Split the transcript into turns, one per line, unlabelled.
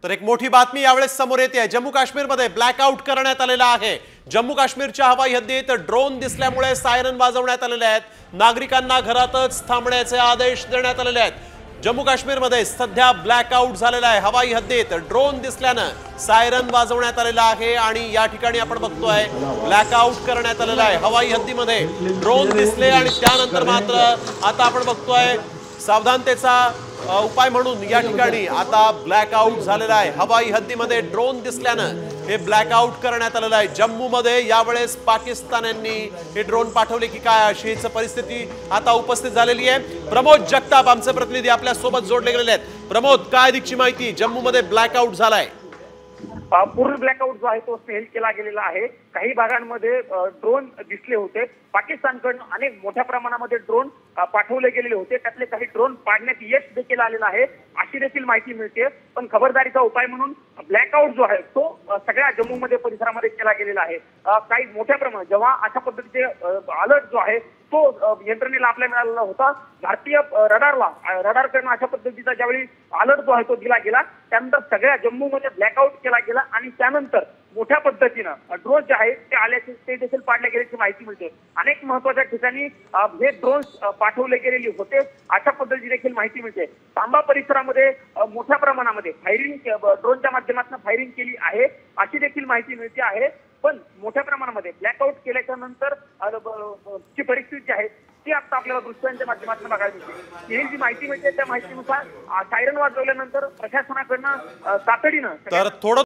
तर एक मोठी बातमी यावेळेस समोर येते। जम्मू काश्मीरमध्ये ब्लॅकआउट करण्यात आलेला आहे। जम्मू काश्मीरच्या हवाई हद्दीत ड्रोन दिसल्यामुळे सायरन वाजवण्यात आलेले आहेत। नागरिकांना घरातच थांबण्याचे आदेश देण्यात आलेले आहेत। जम्मू काश्मीरमध्ये सध्या ब्लॅकआउट झालेला आहे। हवाई हद्दीत ड्रोन दिसल्यानं सायरन वाजवण्यात आलेला आहे आणि या ठिकाणी आपण बघतोय ब्लॅकआउट करण्यात आलेला आहे। हवाई हद्दीमध्ये ड्रोन दिसले आणि त्यानंतर मात्र आता आपण बघतोय सावधानतेचा उपाय म्हणून या ठिकाणी आता ब्लॅकआउट झालेला आहे। हवाई हद्दीमध्ये ड्रोन दिसल्यानं हे ब्लॅकआउट करण्यात आलेलं आहे। जम्मूमध्ये यावेळेस पाकिस्तान्यांनी हे ड्रोन पाठवले की काय अशीच परिस्थिती आता उपस्थित झालेली आहे। प्रमोद जगताप आमचे प्रतिनिधी आपल्या सोबत जोडले गेलेले आहेत। प्रमोद, काय अधिकची माहिती? जम्मूमध्ये ब्लॅकआउट झालाय।
पूर्ण ब्लॅकआउट जो आहे तो सेल केला गेलेला आहे। काही भागांमध्ये ड्रोन दिसले होते। पाकिस्तानकडून अनेक मोठ्या प्रमाणामध्ये ड्रोन पाठवले गेलेले होते। त्यातले काही ड्रोन पाडण्यात यश देखील आलेलं आहे अशी देखील माहिती मिळते। पण खबरदारीचा उपाय म्हणून ब्लॅकआउट जो आहे तो सगळ्या जम्मूमध्ये परिसरामध्ये केला गेलेला आहे। काही मोठ्या प्रमाणात जेव्हा अशा पद्धतीचे अलर्ट जो आहे तो यंत्रणेला आपल्याला मिळालेला होता, भारतीय रडारकडून अशा पद्धतीचा ज्यावेळी अलर्ट जो आहे तो दिला गेला त्यानंतर सगळ्या जम्मूमध्ये ब्लॅकआउट केला गेला आणि त्यानंतर मोठ्या पद्धतीनं ड्रोन जे आहे ते आल्याचे ते देखील पाडले गेल्याची माहिती मिळते। अनेक महत्वाच्या ठिकाणी हे ड्रोन्स पाठवले गेलेले होते अशा पद्धतीची देखील माहिती मिळते। तांबा परिसरामध्ये मोठ्या प्रमाणामध्ये फायरिंग ड्रोनच्या माध्यमातून फायरिंग केली आहे अशी देखील माहिती मिळते आहे। पण मोठ्या प्रमाणामध्ये ब्लॅकआउट केल्याच्या नंतर ची परिस्थिती जी आहे ती आता आपल्याला दृश्यांच्या माध्यमातून बघायला मिळते। ही जी माहिती मिळते त्या माहितीनुसार सायरन वाजवल्यानंतर प्रशासनाकडनं तातडीनं
तर थोडं